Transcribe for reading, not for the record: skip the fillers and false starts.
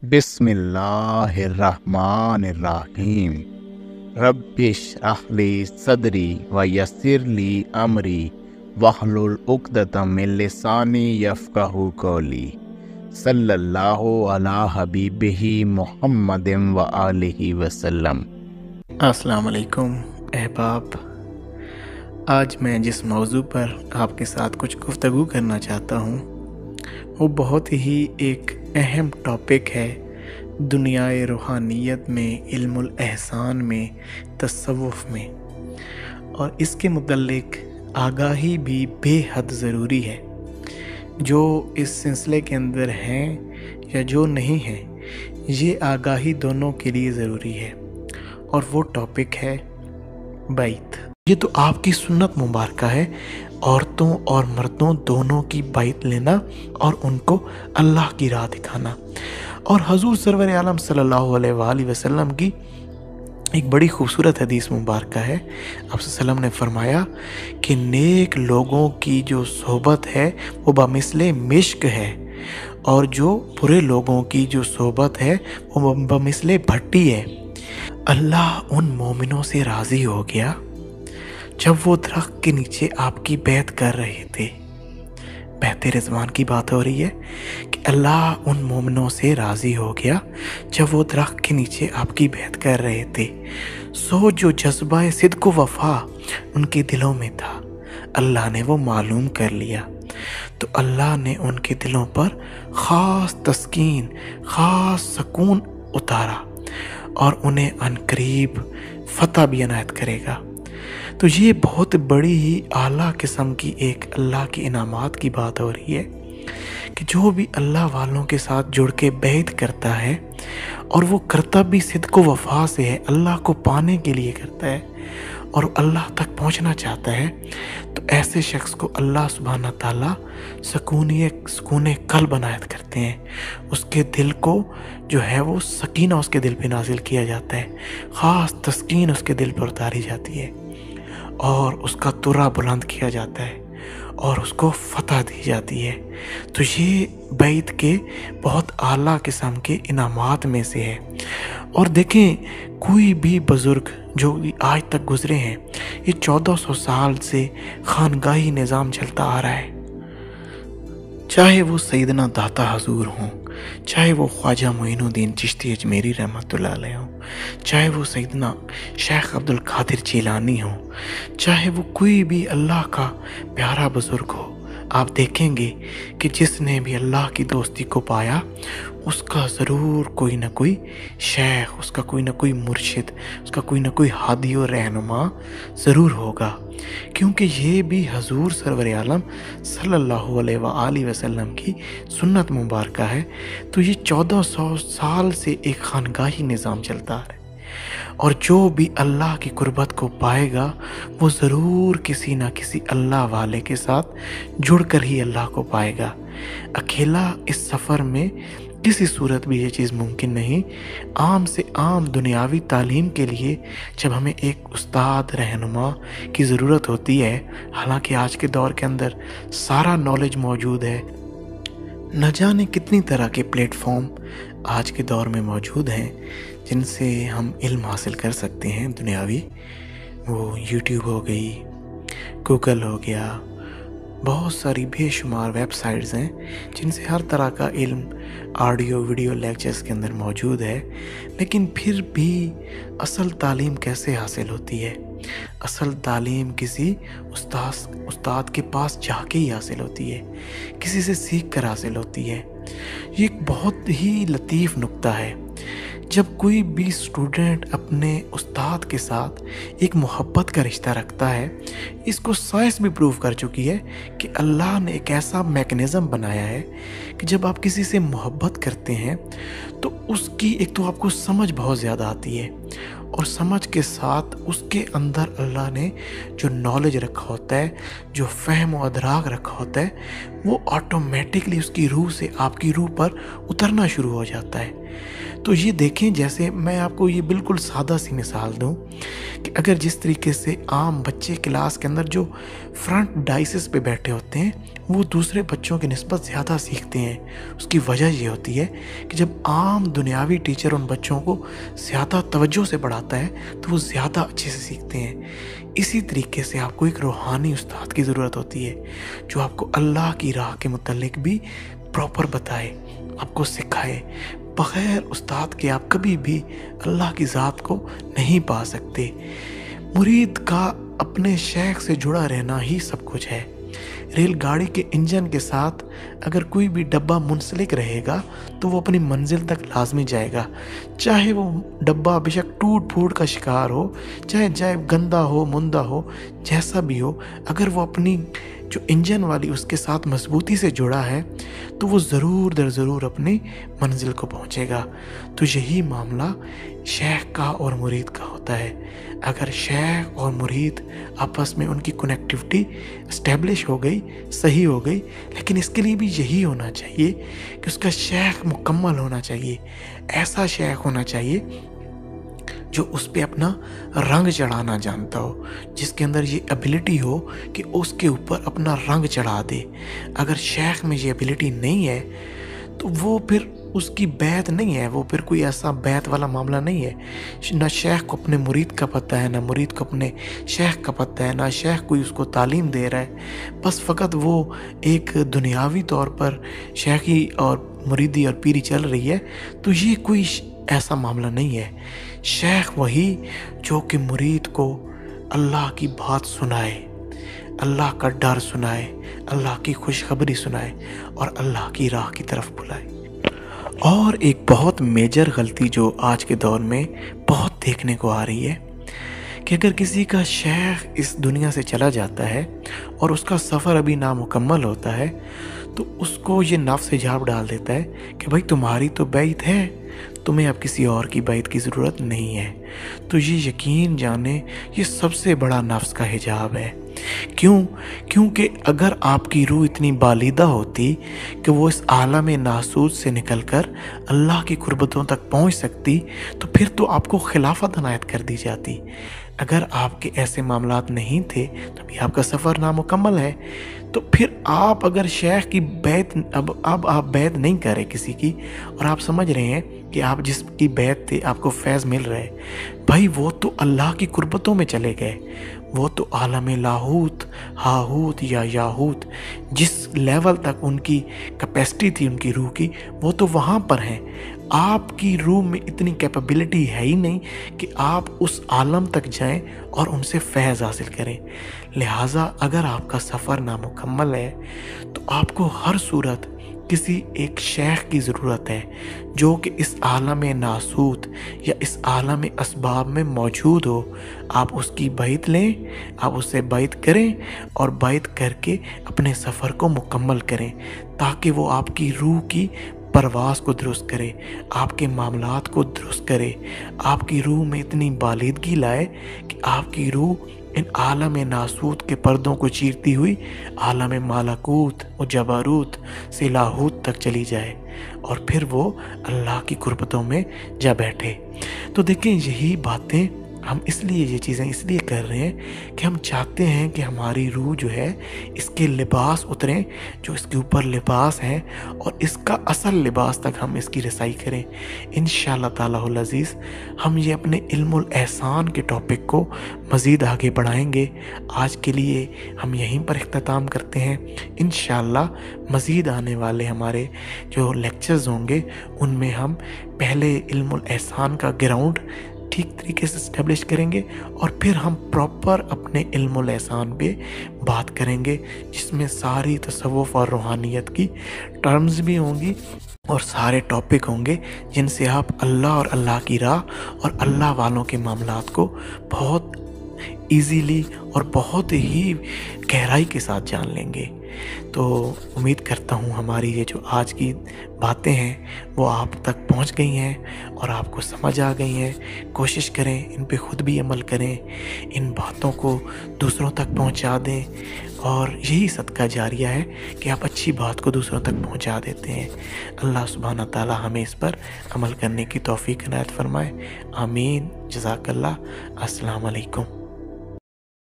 بسم اللہ الرحمن الرحیم رب اشرح لی صدری ویسر لی امری واحلل عقدۃ من لسانی یفقہوا قولی صلی اللہ علی حبیبہ محمد وآلہ وسلم۔ السلام علیکم احباب، آج میں جس موضوع پر آپ کے ساتھ کچھ گفتگو کرنا چاہتا ہوں وہ بہت ہی ایک اہم ٹاپک ہے دنیائے روحانیت میں، علم الاحسان میں، تصوف میں، اور اس کے متعلق آگاہی بھی بے حد ضروری ہے۔ جو اس سلسلے کے اندر ہیں یا جو نہیں ہیں، یہ آگاہی دونوں کے لیے ضروری ہے، اور وہ ٹاپک ہے بیعت۔ یہ تو آپ کی سنت مبارکہ ہے، عورتوں اور مردوں دونوں کی بیعت لینا اور ان کو اللہ کی راہ دکھانا۔ اور حضور سرور عالم صلی اللہ علیہ وآلہ وسلم کی ایک بڑی خوبصورت حدیث مبارکہ ہے۔ آپ صلی اللہ علیہ وسلم نے فرمایا کہ نیک لوگوں کی جو صحبت ہے وہ بمثل مشک ہے، اور جو برے لوگوں کی جو صحبت ہے وہ بمثل بھٹی ہے۔ اللہ ان مومنوں سے راضی ہو گیا جب وہ درخت کے نیچے آپ کی بیعت کر رہے تھے۔ بیعت رضوان کی بات ہو رہی ہے کہ اللہ ان مومنوں سے راضی ہو گیا جب وہ درخت کے نیچے آپ کی بیعت کر رہے تھے۔ سو جو جذبہ صدق و وفا ان کے دلوں میں تھا، اللہ نے وہ معلوم کر لیا، تو اللہ نے ان کے دلوں پر خاص تسکین، خاص سکون اتارا، اور انہیں عنقریب فتح بھی عنایت کرے گا۔ تو یہ بہت بڑی ہی اعلیٰ قسم کی ایک اللہ کی انعامات کی بات ہو رہی ہے کہ جو بھی اللہ والوں کے ساتھ جڑ کے بیعت کرتا ہے، اور وہ کرتا بھی صدق و وفا سے ہے، اللہ کو پانے کے لیے کرتا ہے اور اللہ تک پہنچنا چاہتا ہے، تو ایسے شخص کو اللہ سبحانہ تعالیٰ سکون قلب عنایت کرتے ہیں۔ اس کے دل کو جو ہے وہ سکینہ اس کے دل پہ نازل کیا جاتا ہے، خاص تسکین اس کے دل پر اتاری جاتی ہے، اور اس کا ترا بلند کیا جاتا ہے، اور اس کو فتح دی جاتی ہے۔ تو یہ بیعت کے بہت اعلیٰ قسم کے انعامات میں سے ہے۔ اور دیکھیں، کوئی بھی بزرگ جو آج تک گزرے ہیں، یہ 1400 سال سے خانگاہی نظام چلتا آ رہا ہے، چاہے وہ سیدنا داتا حضور ہوں، چاہے وہ خواجہ معین الدین چشتی اجمیری رحمۃ اللہ علیہ ہوں، چاہے وہ سیدنا شیخ عبد القادر جیلانی ہوں، چاہے وہ کوئی بھی اللہ کا پیارا بزرگ ہو، آپ دیکھیں گے کہ جس نے بھی اللہ کی دوستی کو پایا، اس کا ضرور کوئی نہ کوئی شیخ، اس کا کوئی نہ کوئی مرشد، اس کا کوئی نہ کوئی ہادی و رہنما ضرور ہوگا، کیونکہ یہ بھی حضور سرور عالم صلی اللہ علیہ وآلہ وسلم کی سنت مبارکہ ہے۔ تو یہ 1400 سال سے ایک خانگاہی نظام چلتا ہے، اور جو بھی اللہ کی قربت کو پائے گا وہ ضرور کسی نہ کسی اللہ والے کے ساتھ جڑ کر ہی اللہ کو پائے گا۔ اکیلا اس سفر میں کسی صورت بھی یہ چیز ممکن نہیں۔ عام سے عام دنیاوی تعلیم کے لیے جب ہمیں ایک استاد رہنما کی ضرورت ہوتی ہے، حالانکہ آج کے دور کے اندر سارا نالج موجود ہے، نہ جانے کتنی طرح کے پلیٹ فارم آج کے دور میں موجود ہیں جن سے ہم علم حاصل کر سکتے ہیں دنیاوی۔ وہ یوٹیوب ہو گئی، گوگل ہو گیا، بہت ساری بے شمار ویب سائٹس ہیں جن سے ہر طرح کا علم آڈیو ویڈیو لیکچرز کے اندر موجود ہے۔ لیکن پھر بھی اصل تعلیم کیسے حاصل ہوتی ہے؟ اصل تعلیم کسی استاد کے پاس جا کے ہی حاصل ہوتی ہے، کسی سے سیکھ کر حاصل ہوتی ہے۔ یہ ایک بہت ہی لطیف نکتہ ہے۔ جب کوئی بھی اسٹوڈنٹ اپنے استاد کے ساتھ ایک محبت کا رشتہ رکھتا ہے، اس کو سائنس بھی پروف کر چکی ہے کہ اللہ نے ایک ایسا میکنزم بنایا ہے کہ جب آپ کسی سے محبت کرتے ہیں تو اس کی ایک تو آپ کو سمجھ بہت زیادہ آتی ہے، اور سمجھ کے ساتھ اس کے اندر اللہ نے جو نالج رکھا ہوتا ہے، جو فہم و ادراک رکھا ہوتا ہے، وہ آٹومیٹکلی اس کی روح سے آپ کی روح پر اترنا شروع ہو جاتا ہے۔ تو یہ دیکھیں، جیسے میں آپ کو یہ بالکل سادہ سی مثال دوں کہ اگر جس طریقے سے عام بچے کلاس کے اندر جو فرنٹ ڈائسز پہ بیٹھے ہوتے ہیں وہ دوسرے بچوں کی نسبت زیادہ سیکھتے ہیں، اس کی وجہ یہ ہوتی ہے کہ جب عام دنیاوی ٹیچر ان بچوں کو زیادہ توجہ سے پڑھاتا ہے تو وہ زیادہ اچھے سے سیکھتے ہیں۔ اسی طریقے سے آپ کو ایک روحانی استاد کی ضرورت ہوتی ہے جو آپ کو اللہ کی راہ کے متعلق بھی پراپر بتائے، آپ کو سکھائے۔ بغیر استاد کے آپ کبھی بھی اللہ کی ذات کو نہیں پا سکتے۔ مرید کا اپنے شیخ سے جڑا رہنا ہی سب کچھ ہے۔ ریل گاڑی کے انجن کے ساتھ اگر کوئی بھی ڈبہ منسلک رہے گا تو وہ اپنی منزل تک لازمی جائے گا، چاہے وہ ڈبہ بے شک ٹوٹ پھوٹ کا شکار ہو، چاہے گندا ہو، مندہ ہو، جیسا بھی ہو، اگر وہ اپنی جو انجن والی اس کے ساتھ مضبوطی سے جڑا ہے تو وہ ضرور در ضرور اپنی منزل کو پہنچے گا۔ تو یہی معاملہ شیخ کا اور مرید کا ہوتا ہے۔ اگر شیخ اور مرید آپس میں ان کی کنیکٹیوٹی اسٹیبلش ہو گئی، صحیح ہو گئی، لیکن اس کے لیے بھی یہی ہونا چاہیے کہ اس کا شیخ مکمل ہونا چاہیے، ایسا شیخ ہونا چاہیے جو اس پہ اپنا رنگ چڑھانا جانتا ہو، جس کے اندر یہ ایبلٹی ہو کہ اس کے اوپر اپنا رنگ چڑھا دے۔ اگر شیخ میں یہ ایبلٹی نہیں ہے تو وہ پھر اس کی بیعت نہیں ہے، وہ پھر کوئی ایسا بیعت والا معاملہ نہیں ہے۔ نہ شیخ کو اپنے مرید کا پتہ ہے، نہ مرید کو اپنے شیخ کا پتہ ہے، نہ شیخ کوئی اس کو تعلیم دے رہا ہے، بس فقط وہ ایک دنیاوی طور پر شیخی اور مریدی اور پیری چل رہی ہے، تو یہ کوئی ایسا معاملہ نہیں ہے۔ شیخ وہی جو کہ مرید کو اللہ کی بات سنائے، اللہ کا ڈر سنائے، اللہ کی خوشخبری سنائے اور اللہ کی راہ کی طرف بلائے۔ اور ایک بہت میجر غلطی جو آج کے دور میں بہت دیکھنے کو آ رہی ہے کہ اگر کسی کا شیخ اس دنیا سے چلا جاتا ہے اور اس کا سفر ابھی نامکمل ہوتا ہے تو اس کو یہ نفس حجاب ڈال دیتا ہے کہ بھائی تمہاری تو بیعت ہے، تمہیں اب کسی اور کی بیعت کی ضرورت نہیں ہے۔ تو یہ یقین جانے یہ سب سے بڑا نفس کا حجاب ہے۔ کیونکہ اگر آپ کی روح اتنی بالیدہ ہوتی کہ وہ اس عالم ناسوت سے نکل کر اللہ کی قربتوں تک پہنچ سکتی تو پھر تو آپ کو خلافت عنایت کر دی جاتی۔ اگر آپ کے ایسے معاملات نہیں تھے تو ابھی آپ کا سفر نامکمل ہے، تو پھر آپ اگر شیخ کی بیعت اب آپ بیعت نہیں کر رہے کسی کی، اور آپ سمجھ رہے ہیں کہ آپ جس کی بیعت تھے آپ کو فیض مل رہا ہے، بھائی وہ تو اللہ کی قربتوں میں چلے گئے، وہ تو عالم لاہوت، ہاہوت یا یاہوت، جس لیول تک ان کی کیپیسٹی تھی ان کی روح کی، وہ تو وہاں پر ہیں۔ آپ کی روح میں اتنی کیپیبلٹی ہے ہی نہیں کہ آپ اس عالم تک جائیں اور ان سے فیض حاصل کریں۔ لہٰذا اگر آپ کا سفر نامکمل ہے تو آپ کو ہر صورت کسی ایک شیخ کی ضرورت ہے جو کہ اس عالم ناسوت یا اس عالم اسباب میں موجود ہو۔ آپ اس کی بیعت لیں، آپ اس سے بیعت کریں اور بیعت کر کے اپنے سفر کو مکمل کریں تاکہ وہ آپ کی روح کی پرواز کو درست کرے، آپ کے معاملات کو درست کرے، آپ کی روح میں اتنی بالیدگی لائے کہ آپ کی روح ان عالم ناسوت کے پردوں کو چیرتی ہوئی عالم مالکوت و جبروت سے لاہوت تک چلی جائے اور پھر وہ اللہ کی قربتوں میں جا بیٹھے۔ تو دیکھیں یہی باتیں ہم اس لیے یہ چیزیں اس لیے کر رہے ہیں کہ ہم چاہتے ہیں کہ ہماری روح جو ہے اس کے لباس اتریں جو اس کے اوپر لباس ہیں اور اس کا اصل لباس تک ہم اس کی رسائی کریں۔ انشاءاللہ تعالیٰ العزیز ہم یہ اپنے علم الاحسان کے ٹاپک کو مزید آگے بڑھائیں گے۔ آج کے لیے ہم یہیں پر اختتام کرتے ہیں۔ انشاءاللہ مزید آنے والے ہمارے جو لیکچرز ہوں گے ان میں ہم پہلے علم الاحسان کا گراؤنڈ ٹھیک طریقے سے اسٹیبلش کریں گے اور پھر ہم پراپر اپنے علم الاحسان پہ بات کریں گے جس میں ساری تصوف اور روحانیت کی ٹرمز بھی ہوں گی اور سارے ٹاپک ہوں گے جن سے آپ اللہ اور اللہ کی راہ اور اللہ والوں کے معاملات کو بہت ایزیلی اور بہت ہی گہرائی کے ساتھ جان لیں گے۔ تو امید کرتا ہوں ہماری یہ جو آج کی باتیں ہیں وہ آپ تک پہنچ گئی ہیں اور آپ کو سمجھ آ گئی ہیں۔ کوشش کریں ان پہ خود بھی عمل کریں، ان باتوں کو دوسروں تک پہنچا دیں اور یہی صدقہ جاریہ ہے کہ آپ اچھی بات کو دوسروں تک پہنچا دیتے ہیں۔ اللہ سبحانہ تعالی ہمیں اس پر عمل کرنے کی توفیق عنایت فرمائے، آمین۔ جزاک اللہ۔ السلام علیکم۔